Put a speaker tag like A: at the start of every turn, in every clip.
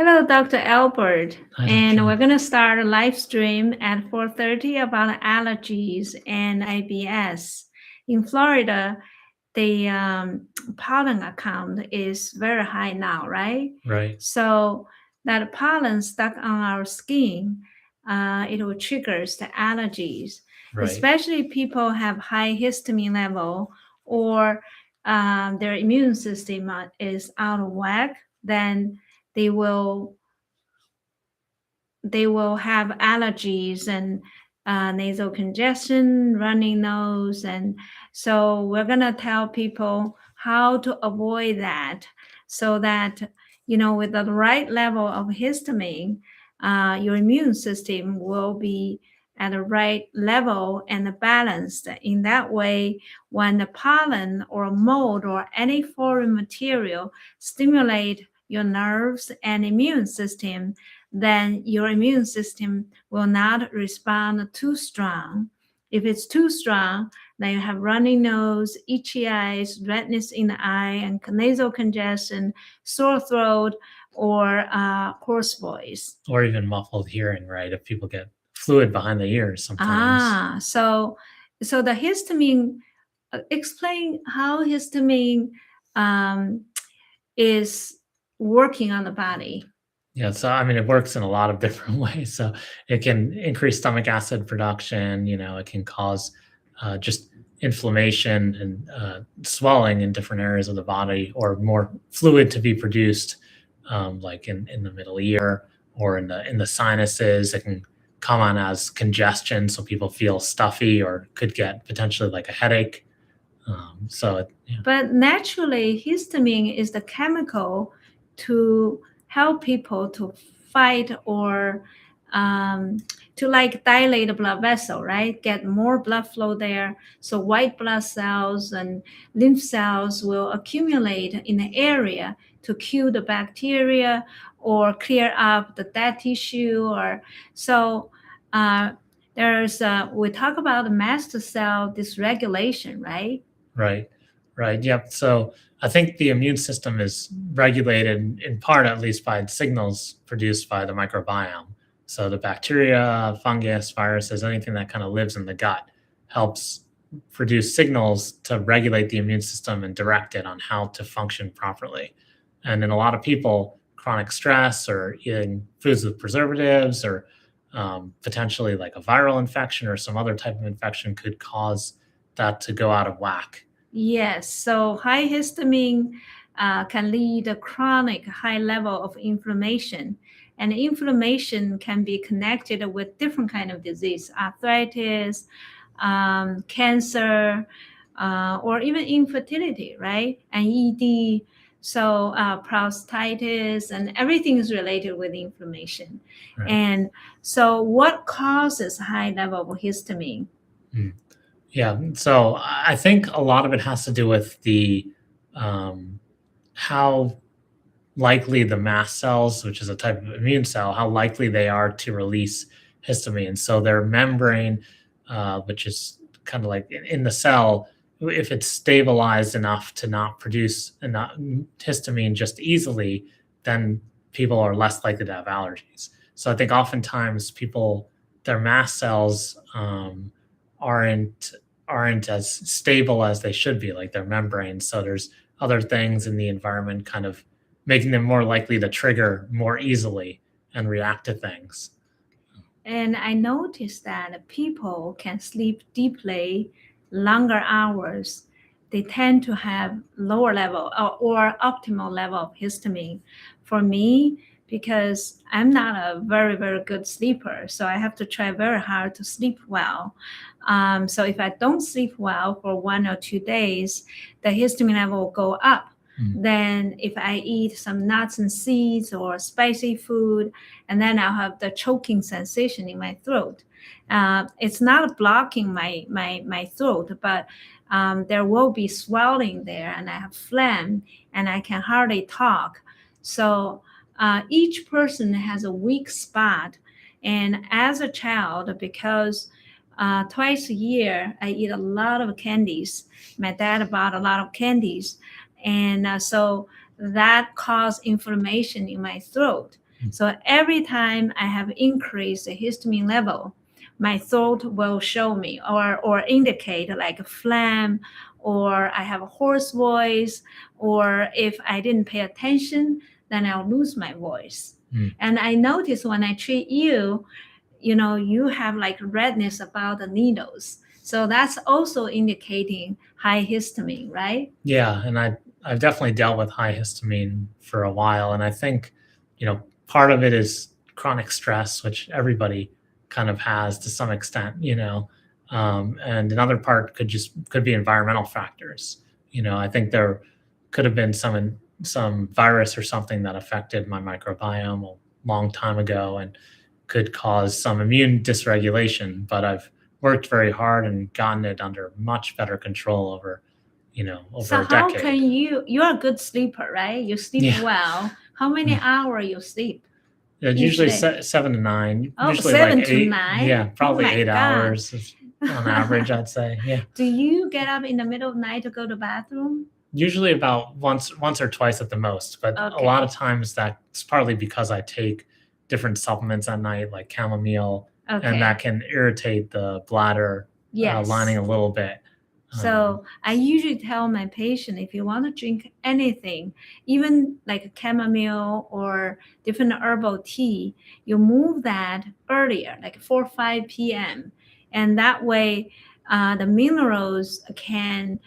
A: Hello, Dr. Albert.
B: Hi,
A: And
B: Dr.
A: we're going to start a live stream at 4:30 about allergies and IBS. In Florida, the pollen count is very high now, right?
B: Right,
A: So that pollen stuck on our skin, it will trigger the allergies,
B: right.
A: especially people have high histamine level or their immune system is out of whack, then they will they will have allergies and nasal congestion, runny nose, and so we're gonna tell people how to avoid that, so that with the right level of histamine, your immune system will be at the right level and balanced. In that way, when the pollen or mold or any foreign material stimulate your nerves and immune system, then your immune system will not respond too strong. If it's too strong, then you have runny nose, itchy eyes, redness in the eye, and nasal congestion, sore throat, or hoarse voice.
B: Or even muffled hearing, right? If people get fluid behind the ears sometimes.
A: So the histamine. Explain how histamine um, is working on the body.
B: Yeah, so I mean, it works in a lot of different ways. So it can increase stomach acid production. It can cause just inflammation and swelling in different areas of the body, or more fluid to be produced, like in the middle ear or in the sinuses. It can come on as congestion, so people feel stuffy or could get potentially like a headache. Yeah.
A: But naturally, histamine is the chemical to help people to fight or to like dilate the blood vessel, right? Get more blood flow there. So white blood cells and lymph cells will accumulate in the area to kill the bacteria or clear up the dead tissue. Or so uh, we talk about the mast cell dysregulation, right?
B: Right, right. Yep. So I think the immune system is regulated in part, at least, by signals produced by the microbiome. So the bacteria, fungus, viruses, anything that kind of lives in the gut helps produce signals to regulate the immune system and direct it on how to function properly. And in a lot of people, chronic stress or eating foods with preservatives or potentially like a viral infection or some other type of infection could cause that to go out of whack.
A: Yes, so high histamine can lead to chronic high level of inflammation, and inflammation can be connected with different kind of disease, arthritis, cancer, or even infertility, right? And ED, so prostatitis, and everything is related with inflammation.
B: Right.
A: And so, what causes high level of histamine?
B: Mm. Yeah. So I think a lot of it has to do with the how likely the mast cells, which is a type of immune cell, how likely they are to release histamine. So their membrane, which is kind of like in the cell, if it's stabilized enough to not produce enough histamine just easily, then people are less likely to have allergies. So I think oftentimes people, their mast cells aren't aren't as stable as they should be, like their membranes. So there's other things in the environment kind of making them more likely to trigger more easily and react to things.
A: And I noticed that people can sleep deeply longer hours. They tend to have lower level or optimal level of histamine. For me, because I'm not a very, very good sleeper, so I have to try very hard to sleep well. So if I don't sleep well for 1 or 2 days, the histamine level will go up. Then if I eat some nuts and seeds or spicy food, and then I'll have the choking sensation in my throat. It's not blocking my throat, but there will be swelling there, and I have phlegm, and I can hardly talk. So each person has a weak spot. And as a child, because twice a year I eat a lot of candies, my dad bought a lot of candies, and so that caused inflammation in my throat. So every time I have increased the histamine level, my throat will show me or indicate like a phlegm, or I have a hoarse voice, or if I didn't pay attention, then I'll lose my voice. And I notice when I treat you, you have like redness about the needles. So that's also indicating high histamine, right?
B: Yeah, and I've definitely dealt with high histamine for a while, and I think, part of it is chronic stress, which everybody kind of has to some extent, and another part could be environmental factors. I think there could have been some virus or something that affected my microbiome a long time ago and could cause some immune dysregulation, but I've worked very hard and gotten it under much better control over
A: So
B: a
A: how can
B: decade.
A: you're a good sleeper, right? You sleep
B: Yeah.
A: well. How many hours you sleep each
B: Usually
A: day?
B: 7 to 9,
A: Oh,
B: usually like
A: 7 to 9.
B: 8. Yeah,
A: Oh
B: probably
A: my
B: 8 hours on average,
A: God.
B: I'd say. Yeah.
A: Do you get up in the middle of the night to go to the bathroom?
B: Usually about once or twice at the most, but a lot
A: Okay.
B: of times that's partly because I take different supplements at night, like chamomile, and that
A: Okay.
B: can irritate the bladder lining
A: Yes.
B: a little bit.
A: So I usually tell my patient, if you want to drink anything, even like chamomile or different herbal tea, you move that earlier, like 4 or 5 p.m. And that way, the minerals can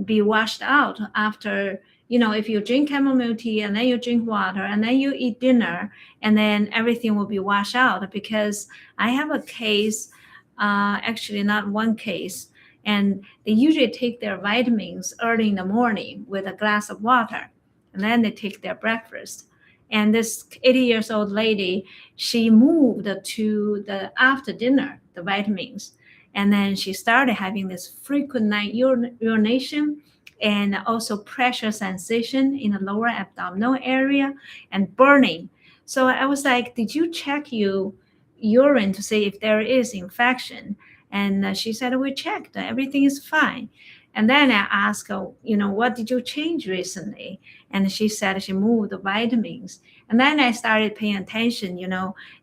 A: be washed out after, if you drink chamomile tea and then you drink water and then you eat dinner, and then everything will be washed out. Because I have a case, actually, not one case, and they usually take their vitamins early in the morning with a glass of water, and then they take their breakfast. And this 80 years old lady, she moved to the after dinner, the vitamins, and then she started having this frequent night urination, and also pressure sensation in the lower abdominal area and burning. So I was like, did you check your urine to see if there is infection? And she said, we checked, everything is fine. And then I asked her, what did you change recently? And she said she moved the vitamins. And then I started paying attention,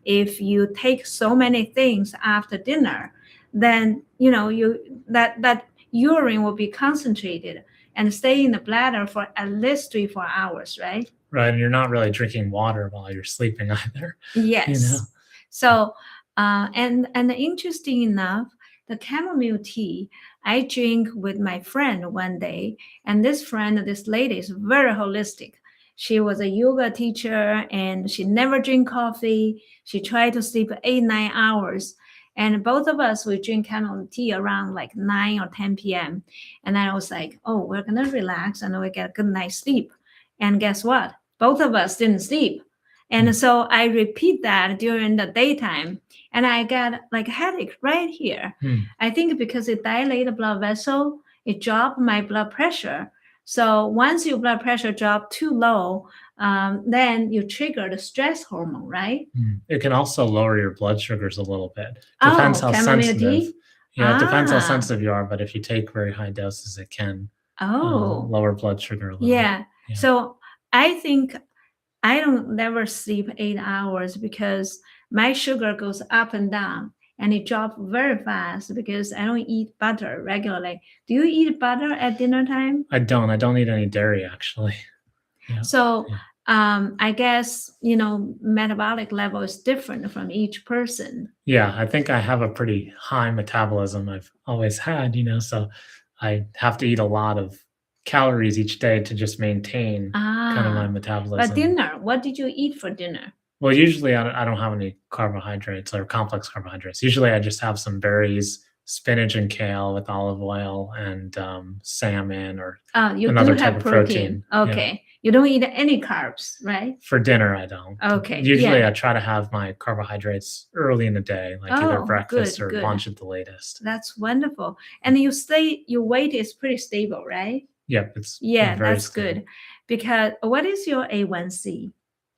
A: if you take so many things after dinner, then, that urine will be concentrated and stay in the bladder for at least 3 or 4 hours, right?
B: Right, and you're not really drinking water while you're sleeping either.
A: Yes. So, and interesting enough, the chamomile tea I drink with my friend one day, and this lady is very holistic. She was a yoga teacher, and she never drink coffee. She tried to sleep 8 9 hours, and both of us we drink chamomile tea around like 9 or 10 p.m. And I was like, oh, we're gonna relax and we get a good night's sleep. And guess what? Both of us didn't sleep. And so I repeat that during the daytime, and I get like a headache right here. I think because it dilates the blood vessel, it dropped my blood pressure. So once your blood pressure drop too low, then you trigger the stress hormone, right?
B: It can also lower your blood sugars a little bit.
A: Oh,
B: Depends how
A: chamomile
B: sensitive.
A: tea?
B: Yeah, it depends how
A: Ah,
B: sensitive you are, but if you take very high doses, it can
A: oh,
B: lower blood sugar a little.
A: yeah.
B: Yeah.
A: So I think I don't never sleep 8 hours because my sugar goes up and down, and it drops very fast because I don't eat butter regularly. Do you eat butter at dinner time?
B: I don't eat any dairy actually. Yeah.
A: So I guess metabolic level is different from each person.
B: Yeah, I think I have a pretty high metabolism. I've always had, so I have to eat a lot of calories each day to just maintain kind of my
A: Ah, but
B: metabolism.
A: dinner, what did you eat for dinner?
B: Well, usually I don't have any carbohydrates or complex carbohydrates. Usually I just have some berries, spinach and kale with olive oil, and salmon or
A: You
B: another
A: do
B: type
A: have
B: of
A: protein.
B: protein. Yeah.
A: Okay. You don't eat any carbs, right?
B: For dinner, I don't.
A: Okay.
B: Usually
A: Yeah.
B: I try to have my carbohydrates early in the day, like either
A: Oh,
B: breakfast
A: good,
B: or
A: good.
B: lunch at the latest.
A: That's wonderful. And your weight is pretty stable, right?
B: Yep, it's
A: Yeah,
B: been very
A: that's
B: stable.
A: good. Because what is your A1C?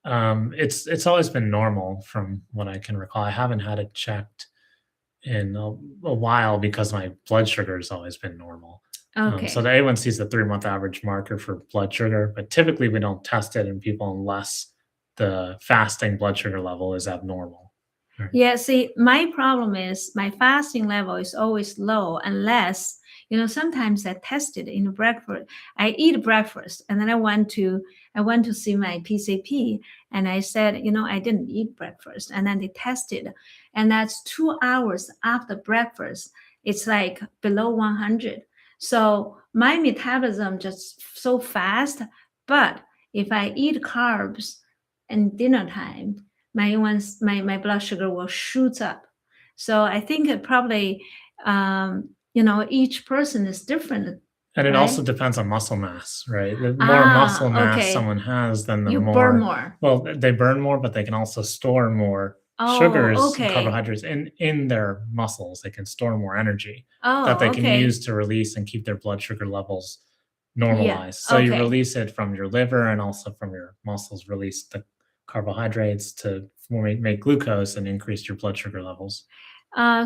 B: It's always been normal from what I can recall. I haven't had it checked in a while because my blood sugar has always been normal.
A: Okay.
B: So the A1C is the 3-month average marker for blood sugar, but typically we don't test it in people unless the fasting blood sugar level is abnormal. Right.
A: Yeah, see, my problem is my fasting level is always low unless, sometimes I test it in breakfast. I eat breakfast and then I went to see my PCP and I said, I didn't eat breakfast. And then they tested, and that's 2 hours after breakfast. It's like below 100. So my metabolism just so fast. But if I eat carbs and dinner time, my blood sugar will shoot up. So I think it probably each person is different.
B: And it
A: right?
B: also depends on muscle mass, right? The more muscle mass
A: okay.
B: someone has, then the
A: You
B: more
A: burn more.
B: Well, they burn more, but they can also store more
A: Oh,
B: sugars,
A: okay.
B: carbohydrates in their muscles. They can store more energy
A: Oh,
B: that they can
A: okay.
B: use to release and keep their blood sugar levels normalized.
A: Yeah,
B: So you
A: okay.
B: release it from your liver and also from your muscles, release the carbohydrates to make glucose and increase your blood sugar levels.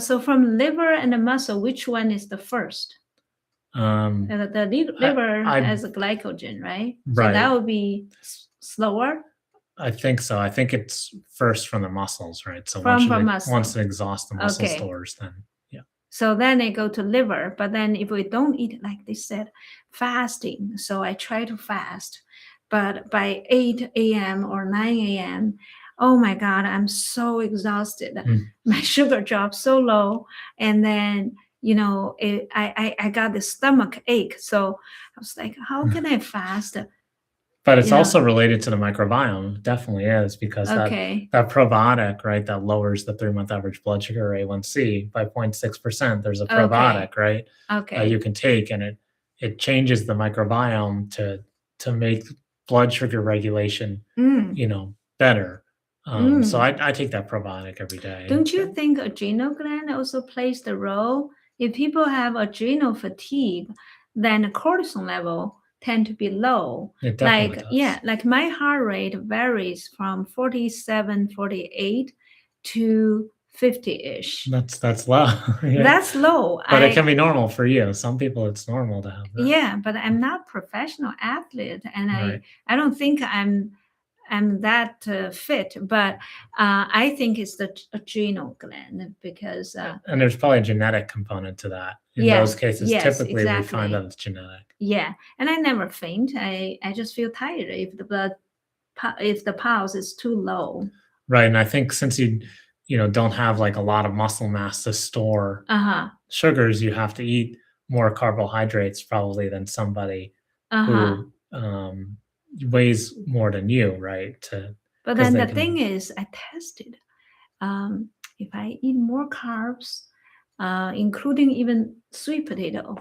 A: So from liver and the muscle, which one is the first? The liver has a glycogen, right? So
B: Right.
A: that would be slower.
B: I think so. I think it's first from the muscles, right? So
A: From
B: once
A: muscle.
B: it exhausts the muscle
A: Okay.
B: stores, then yeah.
A: So then they go to liver. But then if we don't eat, like they said, fasting. So I try to fast. But by 8 a.m. or 9 a.m., oh my God, I'm so exhausted. My sugar drops so low. And then, I got the stomach ache. So I was like, how can I fast?
B: But it's also related to the microbiome. Definitely is, because
A: Okay.
B: that probiotic, right, that lowers the 3-month average blood sugar, A1C, by 0.6%. There's a probiotic, right?
A: Okay.
B: You can take, and it changes the microbiome to make blood sugar regulation, better. So I take that probiotic every day.
A: Don't you think adrenal gland also plays the role? If people have adrenal fatigue, then the cortisol level tend to be low.
B: It definitely does.
A: Yeah, like my heart rate varies from 47, 48 to 50-ish.
B: That's low. Yeah.
A: That's low.
B: But it can be normal for you. Some people it's normal to have that.
A: Yeah, but I'm not a professional athlete, and
B: Right.
A: I don't think I'm that fit, but I think it's the adrenal gland because
B: and there's probably a genetic component to that. In those cases, typically we find that it's genetic.
A: Yeah, and I never faint. I just feel tired if the pulse is too low.
B: Right, and I think since you don't have like a lot of muscle mass to store sugars, you have to eat more carbohydrates probably than somebody who weighs more than you, right?
A: But then the thing is, I tested. If I eat more carbs, including even sweet potato,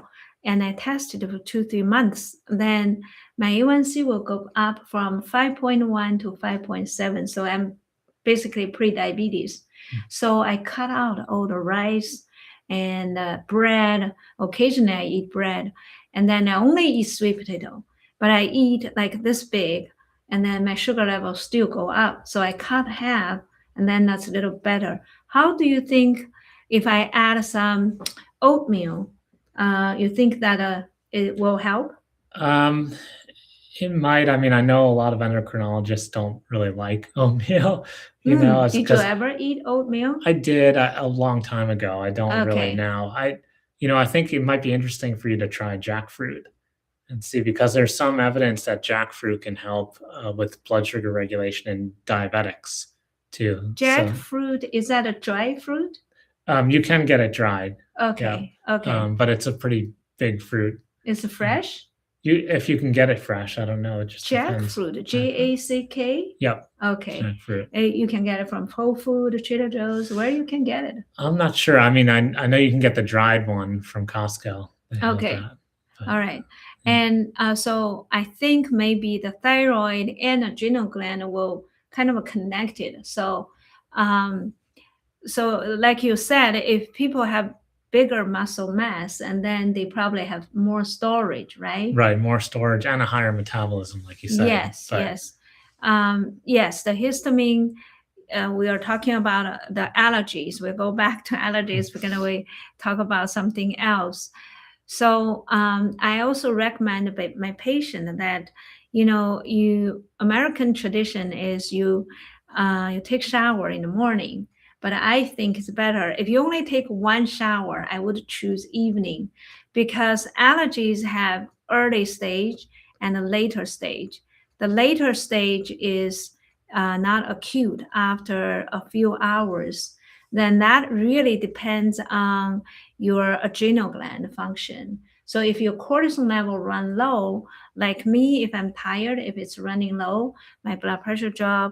A: and I tested for 2-3 months, then my A1C will go up from 5.1 to 5.7. So I'm basically pre-diabetes. So I cut out all the rice and bread. Occasionally I eat bread, and then I only eat sweet potato. But I eat like this big, and then my sugar levels still go up. So I cut half, and then that's a little better. How do you think if I add some oatmeal, you think that it will help?
B: It might. I mean, I know a lot of endocrinologists don't really like oatmeal.
A: Did you ever eat oatmeal?
B: I did a long time ago. I don't really now. I think it might be interesting for you to try jackfruit and see, because there's some evidence that jackfruit can help with blood sugar regulation in diabetics too.
A: Jackfruit, is that a dry fruit?
B: You can get it dried.
A: Okay.
B: Yeah.
A: Okay.
B: But it's a pretty big fruit.
A: Is it fresh?
B: If you can get it fresh, I don't know. It just
A: jackfruit, Jack.
B: Yep.
A: Okay.
B: Jackfruit.
A: You can get it from Whole Foods, Trader Joe's. Where you can get it?
B: I'm not sure. I mean, I know you can get the dried one from Costco.
A: Okay. All right. And so I think maybe the thyroid and adrenal gland will kind of connect it. So, like you said, if people have bigger muscle mass, and then they probably have more storage, right?
B: Right, more storage and a higher metabolism, like you said.
A: Yes. The histamine. We are talking about the allergies. We'll go back to allergies. We're going to talk about something else. So I also recommend my patient that, you American tradition is you take shower in the morning, but I think it's better if you only take one shower. I would choose evening because allergies have early stage and a later stage. The later stage is not acute after a few hours. Then that really depends on your adrenal gland function. So if your cortisol level run low, like me, if I'm tired, if it's running low, my blood pressure drop,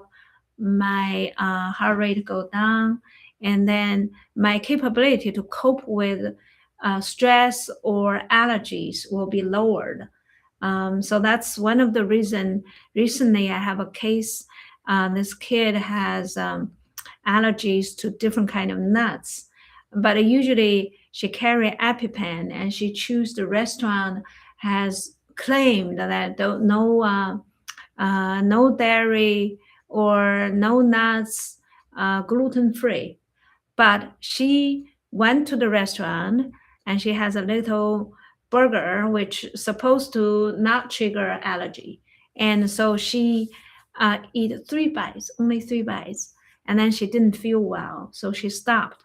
A: my heart rate go down, and then my capability to cope with stress or allergies will be lowered. So that's one of the reason. Recently, I have a case. This kid has allergies to different kind of nuts, but usually she carry EpiPen, and she choose the restaurant has claimed that no dairy or no nuts, gluten free. But she went to the restaurant and she has a little burger which is supposed to not trigger allergy. And so she eat 3 bites, only 3 bites, and then she didn't feel well, so she stopped.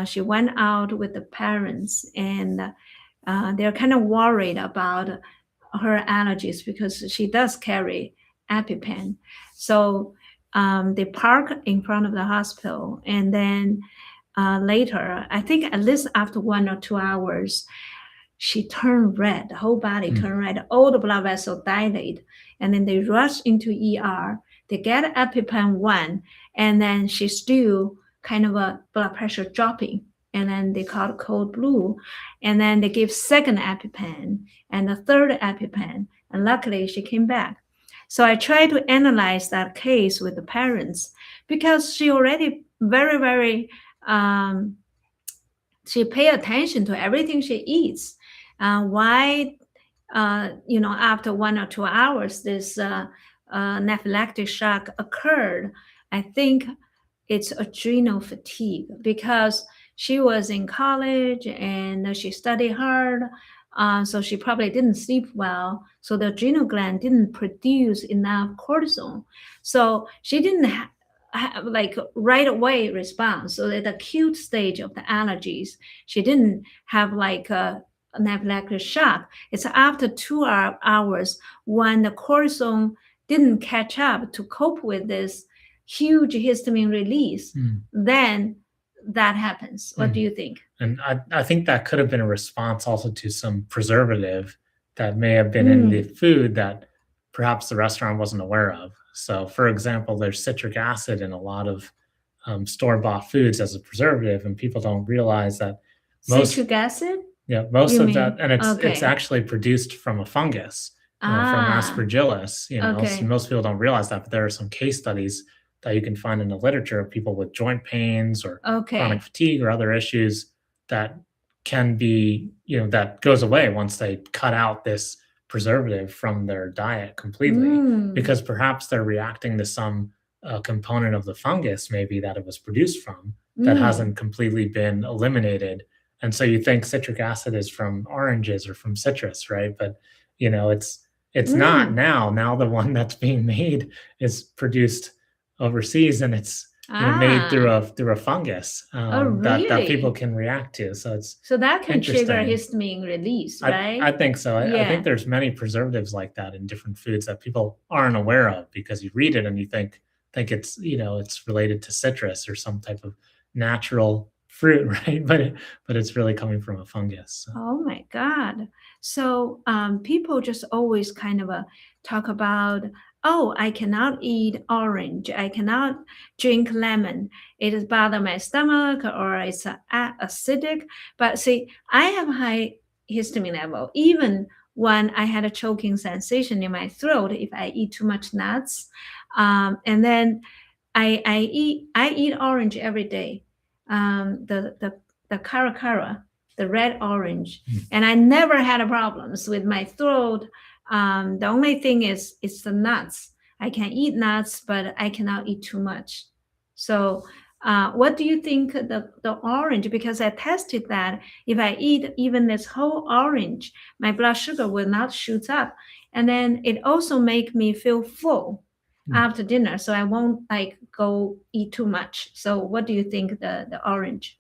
A: She went out with the parents, and they're kind of worried about her allergies because she does carry EpiPen. So they park in front of the hospital, and then later, I think at least after 1 or 2 hours, she turned red. The whole body turned red. All the blood vessels dilate, and then they rush into ER. They get EpiPen 1, and then she still kind of a blood pressure dropping, and then they call it cold blue, and then they give second EpiPen and the third EpiPen, and luckily she came back. So I try to analyze that case with the parents because she already very um, she pay attention to everything she eats. Why, after 1 or 2 hours, this anaphylactic shock occurred? I think it's adrenal fatigue because she was in college and she studied hard. So she probably didn't sleep well. So the adrenal gland didn't produce enough cortisol. So she didn't have like right away response. So at the acute stage of the allergies, she didn't have like a anaphylactic shock. It's after 2 hours when the cortisol didn't catch up to cope with this huge histamine release, then that happens. What do you think?
B: And I think that could have been a response also to some preservative that may have been in the food that perhaps the restaurant wasn't aware of. So, for example, there's citric acid in a lot of store-bought foods as a preservative, and people don't realize that
A: Citric acid?
B: most
A: You
B: of
A: mean-
B: that, and it's
A: okay.
B: actually produced from a fungus, from Aspergillus.
A: Okay.
B: So most people don't realize that, but there are some case studies that you can find in the literature of people with joint pains or
A: Okay.
B: chronic fatigue or other issues that can be, that goes away once they cut out this preservative from their diet completely, because perhaps they're reacting to some component of the fungus maybe that it was produced from that hasn't completely been eliminated. And so you think citric acid is from oranges or from citrus, right? But it's not now. Now the one that's being made is produced overseas, and it's made through a fungus that people can react to. So
A: that can trigger
B: interesting.
A: histamine release, right?
B: I think so. I
A: Yeah.
B: think there's many preservatives like that in different foods that people aren't aware of because you read it and you think it's it's related to citrus or some type of natural fruit, right? But it's really coming from a fungus. So.
A: Oh my God. So people just always kind of talk about, oh, I cannot eat orange. I cannot drink lemon. It is bother my stomach or it's acidic. But see, I have high histamine level. Even when I had a choking sensation in my throat, if I eat too much nuts, and then I eat orange every day. The cara, the red orange, and I never had problems with my throat. The only thing is it's the nuts. I can eat nuts, but I cannot eat too much. So What do you think the orange? Because I tested that if I eat even this whole orange, my blood sugar will not shoot up, and then it also make me feel full after dinner, so I won't like go eat too much. So what do you think the orange?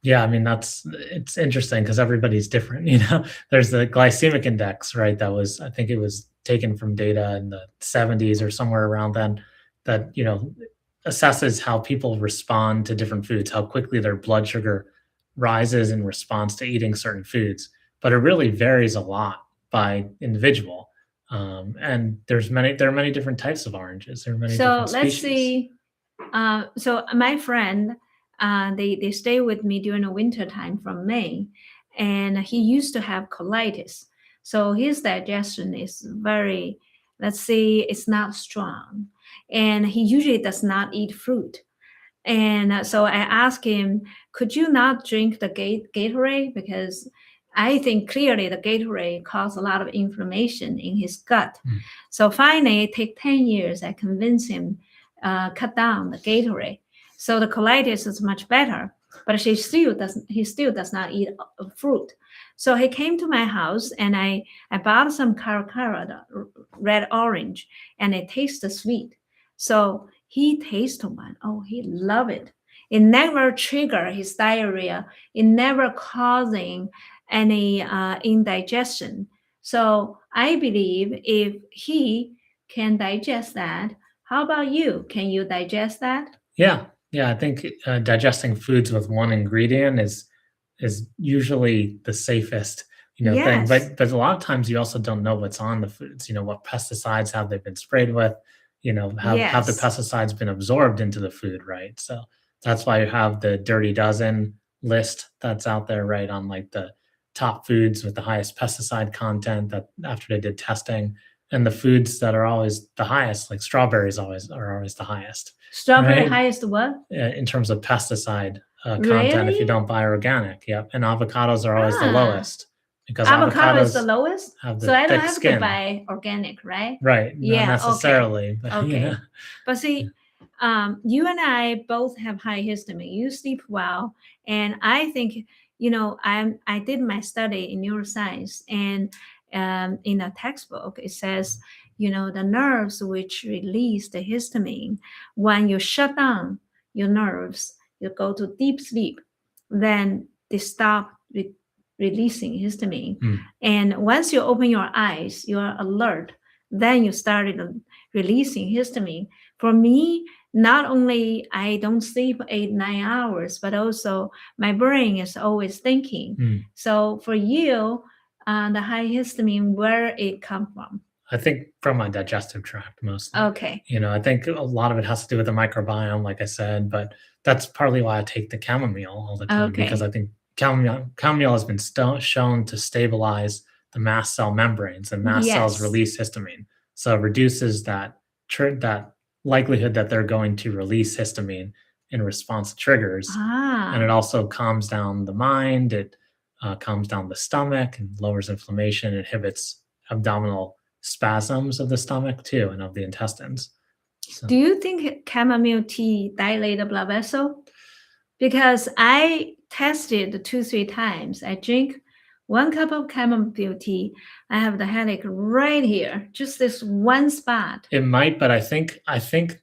B: Yeah, I mean it's interesting because everybody's different. There's the glycemic index, right? That was, I think it was taken from data in the 70s or somewhere around then, that assesses how people respond to different foods, how quickly their blood sugar rises in response to eating certain foods. But it really varies a lot by individual. And there are many different types of oranges. There are many
A: So
B: different
A: let's
B: species.
A: see. So my friend, they stay with me during the winter time from May, and he used to have colitis. So his digestion is very, let's say, it's not strong, and he usually does not eat fruit. And so I asked him, could you not drink the Gatorade? Because I think clearly the Gatorade caused a lot of inflammation in his gut. So finally, it took 10 years. I convinced him cut down the Gatorade. So the colitis is much better, but he still does not eat fruit. So he came to my house and I bought some caracara, the red orange, and it tastes sweet. So he tasted one. Oh, he loved it. It never triggered his diarrhea. It never causing any indigestion. So I believe if he can digest that, how about you? Can you digest that?
B: Yeah, yeah. I think digesting foods with one ingredient is usually the safest, thing.
A: Yes.
B: But a lot of times you also don't know what's on the foods. What pesticides have they been sprayed with? Have the
A: Yes.
B: pesticides been absorbed into the food, right? So that's why you have the Dirty Dozen list that's out there, right, on like the top foods with the highest pesticide content, that after they did testing, and the foods that are always the highest, like strawberries are always the highest,
A: Strawberry
B: right?
A: highest what?
B: In terms of pesticide content, if you
A: Really?
B: don't buy organic. Yep. And avocados are always the
A: Ah,
B: lowest because
A: avocado is the
B: avocados
A: lowest.
B: have
A: So
B: the
A: I don't
B: thick
A: have to
B: skin.
A: buy organic, right?
B: Right. Not
A: Yeah, okay.
B: necessarily, but
A: Okay. But see, you and I both have high histamine. You sleep well, and I think I did my study in neuroscience, and in a textbook it says the nerves which release the histamine, when you shut down your nerves, you go to deep sleep, then they stop releasing histamine. And once you open your eyes, you are alert. Then you started releasing histamine. For me, not only I don't sleep 8-9 hours, but also my brain is always thinking. So for you, the high histamine, where it come from?
B: I think from my digestive tract mostly.
A: Okay.
B: I think a lot of it has to do with the microbiome, like I said, but that's partly why I take the chamomile all the time, because
A: Okay.
B: I think chamomile has been shown to stabilize the mast cell membranes, and mast cells
A: Yes.
B: release histamine. So it reduces that likelihood that they're going to release histamine in response to triggers. And it also calms down the mind. It calms down the stomach and lowers inflammation, inhibits abdominal spasms of the stomach too, and of the intestines. So.
A: Do you think chamomile tea dilate the blood vessel? Because I tested 2-3 times. I drink 1 cup of chamomile tea. I have the headache right here, just this one spot.
B: It might, but I think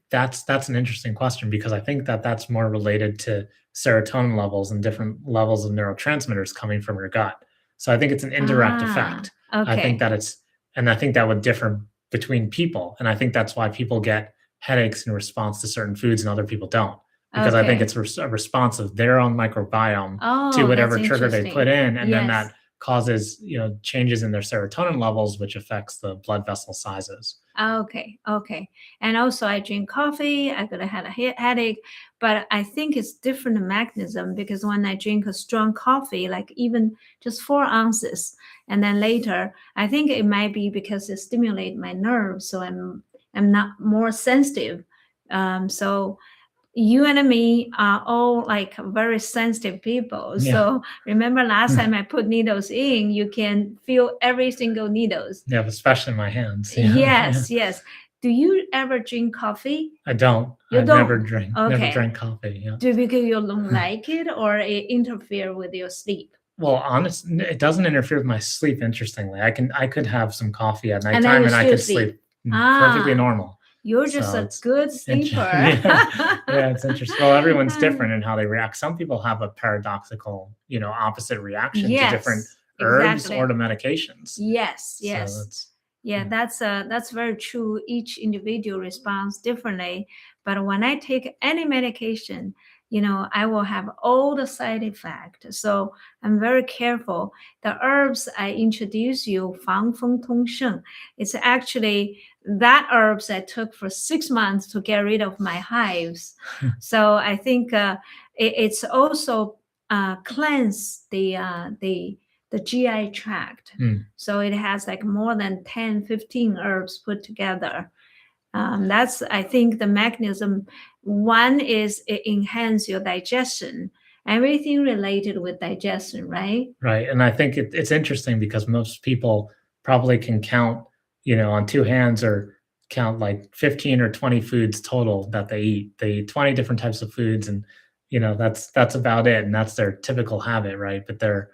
B: that's an interesting question, because I think that's more related to serotonin levels and different levels of neurotransmitters coming from your gut. So I think it's an indirect effect.
A: Okay.
B: I think that would differ between people, and I think that's why people get headaches in response to certain foods and other people don't, because I think it's a response of their own microbiome to whatever trigger they put in, and then that causes changes in their serotonin levels, which affects the blood vessel sizes.
A: Okay. And also I drink coffee, I could have had a headache, but I think it's different mechanism, because when I drink a strong coffee, like even just 4 ounces, and then later, I think it might be because it stimulates my nerves, so I'm not more sensitive. So you and me are all like very sensitive people.
B: Yeah.
A: So remember last time I put needles in, you can feel every single needles.
B: Yeah, especially my hands.
A: Yes. Do you ever drink coffee?
B: I don't.
A: You
B: I've
A: don't?
B: never
A: Okay.
B: drank coffee. Yeah.
A: Do because you don't like it or it interfere with your sleep?
B: Well, honestly, it doesn't interfere with my sleep. Interestingly, I could have some coffee at
A: And then
B: nighttime
A: you
B: and I
A: still
B: could
A: sleep.
B: sleep perfectly normal.
A: You're just
B: So
A: a
B: it's
A: good sleeper.
B: yeah, it's interesting. Well, everyone's different in how they react. Some people have a paradoxical, opposite reaction to different
A: Yes,
B: herbs
A: exactly.
B: or to medications.
A: Yes,
B: So
A: yes.
B: it's
A: Yeah, that's very true. Each individual responds differently. But when I take any medication, I will have all the side effects. So I'm very careful. The herbs I introduce you, Fang Feng Tong Sheng, it's actually that herbs I took for 6 months to get rid of my hives. So I think it's also cleanse the GI tract. So it has like more than 10, 15 herbs put together. That's, I think, the mechanism. One is it enhance your digestion, everything related with digestion, right?
B: right. And I think it's interesting because most people probably can count, on two hands or count like 15 or 20 foods total that they eat. They eat 20 different types of foods and that's about it. And that's their typical habit, right? But there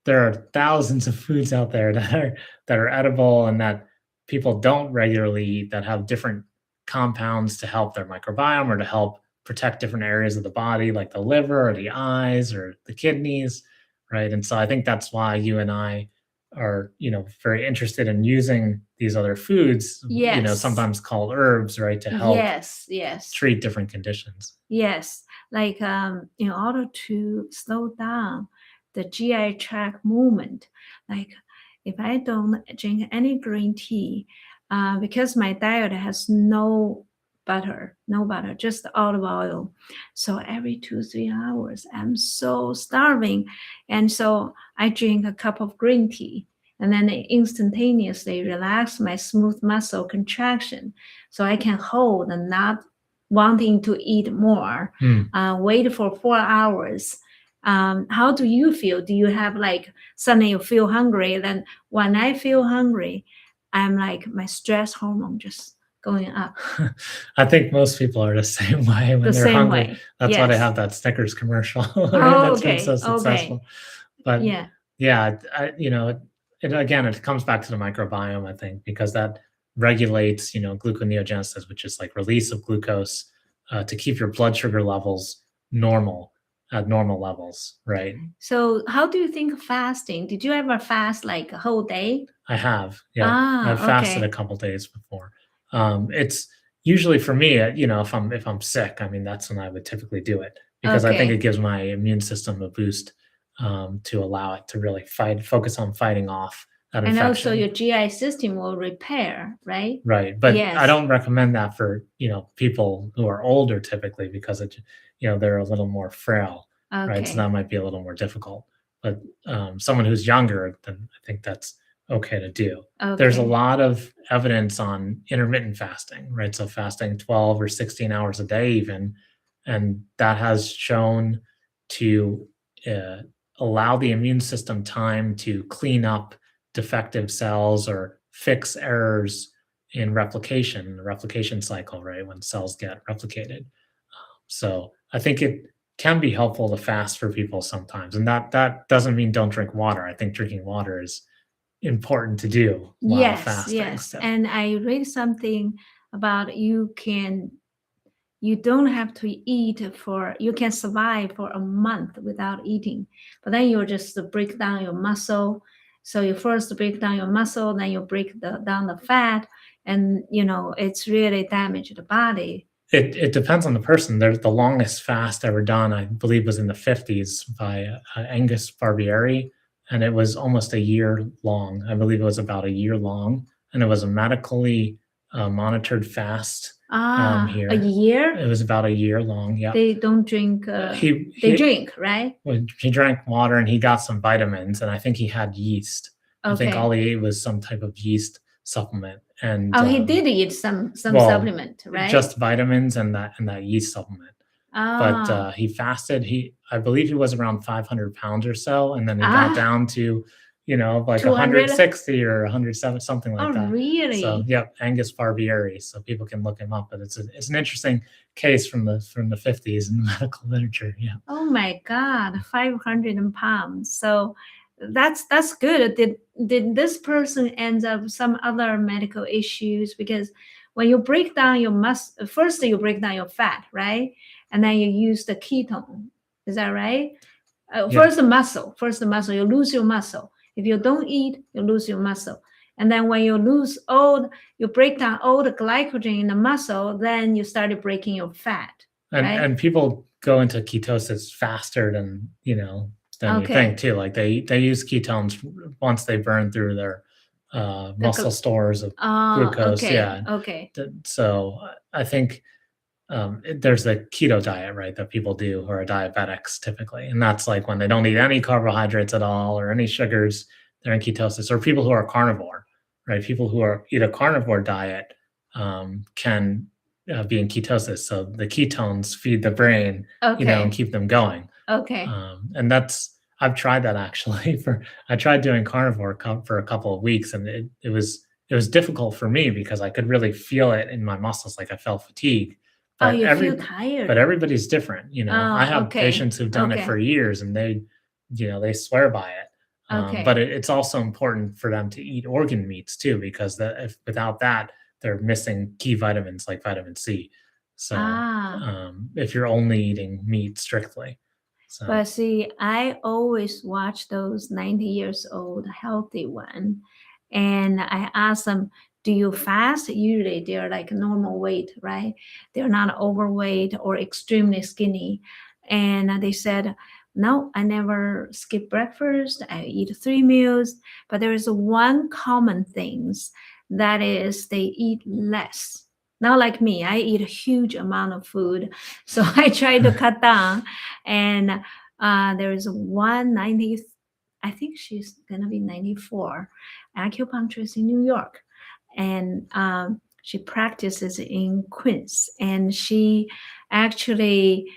B: are thousands of foods out there that are edible and that people don't regularly eat that have different compounds to help their microbiome or to help protect different areas of the body, like the liver or the eyes or the kidneys, right? And so I think that's why you and I are, very interested in using these other foods,
A: Yes.
B: sometimes called herbs, right, to help
A: Yes.
B: treat different conditions.
A: Yes. Like in order to slow down the GI tract movement, like if I don't drink any green tea, because my diet has no butter, just olive oil. So every 2, 3 hours, I'm so starving. And so I drink a cup of green tea and then it instantaneously relax my smooth muscle contraction. So I can hold and not wanting to eat more, wait for 4 hours. How do you feel? Do you have like suddenly you feel hungry? Then when I feel hungry, I'm like my stress hormone just going up.
B: I think most people are the same way when they're hungry.
A: Way.
B: That's why they
A: Yes.
B: have that Snickers commercial, right?
A: Oh,
B: That's been
A: okay.
B: so successful. But
A: Yeah.
B: again, it comes back to the microbiome, I think, because that regulates, gluconeogenesis, which is like release of glucose to keep your blood sugar levels normal at normal levels, right?
A: So how do you think fasting? Did you ever fast like a whole day?
B: I have, yeah. I've fasted
A: Okay.
B: a couple days before. It's usually for me, if I'm sick, I mean, that's when I would typically do it because I think
A: Okay.
B: it gives my immune system a boost to allow it to really focus on fighting off that
A: And also
B: infection.
A: your GI system will repair, right?
B: Right, but
A: Yes.
B: I don't recommend that for people who are older typically because they're a little more frail, right? So
A: Okay.
B: that might be a little more difficult. But someone who's younger, then I think that's okay to do. There's a
A: Okay.
B: lot of evidence on intermittent fasting, right? So fasting 12 or 16 hours a day, even, and that has shown to uh, allow the immune system time to clean up defective cells or fix errors in the replication cycle, right? When cells get replicated. So I think it can be helpful to fast for people sometimes. And that doesn't mean don't drink water. I think drinking water is important to do while fasting.
A: Yes.
B: So.
A: And I read something about you don't have to eat you can survive for a month without eating, but then you just break down your muscle. So you first break down your muscle, then you break down the fat, and it's really damage the body.
B: It depends on the person. There's the longest fast ever done, I believe, was in the 50s by Angus Barbieri, and it was almost a year long. I believe it was about a year long, and it was a medically monitored fast. Here.
A: A year?
B: It was about a year long. Yeah.
A: They don't drink. They drink, right?
B: He drank water and he got some vitamins, and I think he had yeast.
A: Okay.
B: I think all he ate was some type of yeast supplement. And
A: he did eat some supplement, right?
B: Just vitamins and that yeast supplement. But he fasted. I believe he was around 500 pounds or so, and then he got down to like
A: 200?
B: 160 or 107, something like
A: Oh,
B: that. So,
A: really?
B: yep, Angus Barbieri. So people can look him up, but it's an interesting case from the 50s in the medical literature. Yeah.
A: Oh my God, 500 pounds. So that's good. Did this person end up some other medical issues? Because when you break down your muscle, first you break down your fat, right? And then you use the ketone. Is that right?
B: Yeah.
A: First the muscle. You lose your muscle. If you don't eat, you lose your muscle. And then when you break down all the glycogen in the muscle, then you started breaking your fat. Right?
B: And people go into ketosis faster than you
A: Okay.
B: think too. Like they use ketones once they burn through their muscle stores of glucose.
A: Okay.
B: Yeah.
A: Okay.
B: So I think there's a keto diet, right, that people do who are diabetics typically, and that's like when they don't eat any carbohydrates at all or any sugars, they're in ketosis. Or people who are carnivore, right? People who eat a carnivore diet can be in ketosis. So the ketones feed the brain,
A: Okay.
B: and keep them going.
A: Okay.
B: And I've tried that actually. I tried doing carnivore for a couple of weeks, and it was difficult for me because I could really feel it in my muscles, like I felt fatigue. But
A: you feel tired.
B: But everybody's different. I have
A: okay.
B: patients who've done it for years, and they swear by it.
A: Okay.
B: But it's also important for them to eat organ meats too, because without that, they're missing key vitamins like vitamin C. So if you're only eating meat strictly. So.
A: But see, I always watch those 90 years old healthy one, and I ask them, do you fast? Usually they're like normal weight, right? They're not overweight or extremely skinny. And they said, no, I never skip breakfast. I eat 3 meals. But there is one common things, that is they eat less. Not like me, I eat a huge amount of food. So I try to cut down. And there is 190, I think she's going to be 94, acupuncturist in New York. And she practices in Queens. And she actually,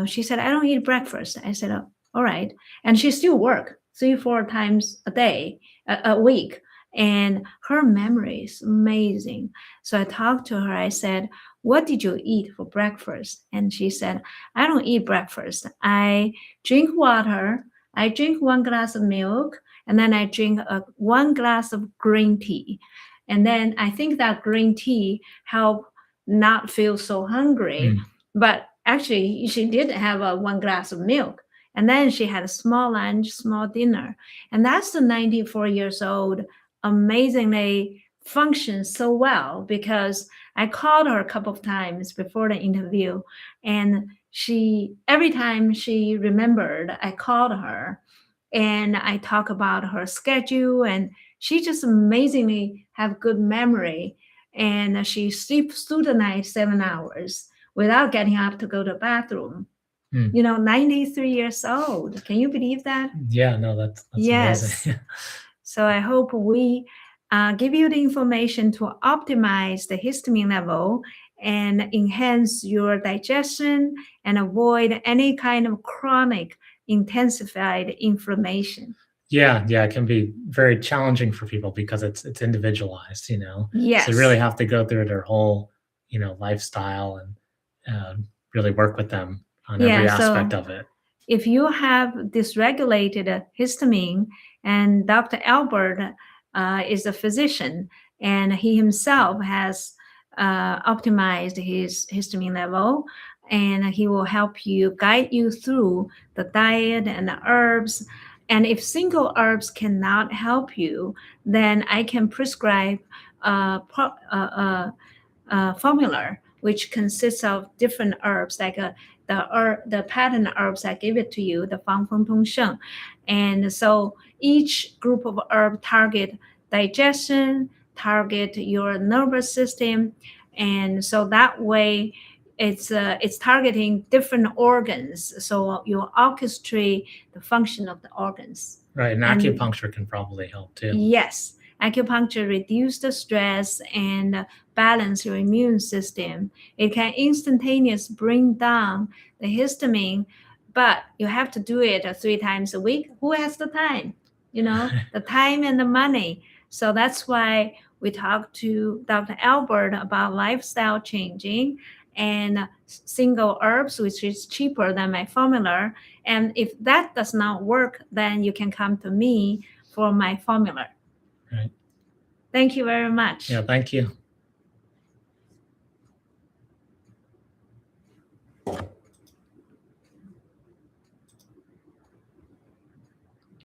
A: she said, I don't eat breakfast. I said, oh, all right. And she still work 3-4 times a week. And her memory is amazing. So I talked to her. I said, what did you eat for breakfast? And she said, I don't eat breakfast. I drink water. I drink 1 glass of milk. And then I drink 1 glass of green tea. And then I think that green tea help not feel so hungry. But actually, she did have 1 glass of milk. And then she had a small lunch, small dinner. And that's the 94 years old, amazingly functions so well, because I called her a couple of times before the interview, and every time she remembered, I called her and I talk about her schedule, and she just amazingly have good memory, and she sleeps through the night 7 hours without getting up to go to the bathroom. 93 years old. Can you believe that?
B: Yeah, no, that's
A: yes.
B: amazing.
A: So I hope we give you the information to optimize the histamine level and enhance your digestion and avoid any kind of chronic intensified inflammation.
B: Yeah, it can be very challenging for people because it's individualized,
A: Yes.
B: So you really have to go through their whole, lifestyle and really work with them on every aspect of it.
A: If you have dysregulated histamine, and Dr. Albert is a physician, and he himself has optimized his histamine level, and he will help you, guide you through the diet and the herbs. And if single herbs cannot help you, then I can prescribe a formula which consists of different herbs, like the patent herbs I gave it to you, the Fang Feng Tong Sheng. And so each group of herb target digestion, target your nervous system, and so that way it's targeting different organs. So you orchestrate the function of the organs.
B: Right, and acupuncture can probably help too.
A: Yes, acupuncture reduce the stress and balance your immune system. It can instantaneously bring down the histamine, but you have to do it 3 times a week. Who has the time? the time and the money. So that's why we talked to Dr. Albert about lifestyle changing and single herbs, which is cheaper than my formula. And if that does not work, then you can come to me for my formula.
B: Right.
A: Thank you very much.
B: Yeah, thank you.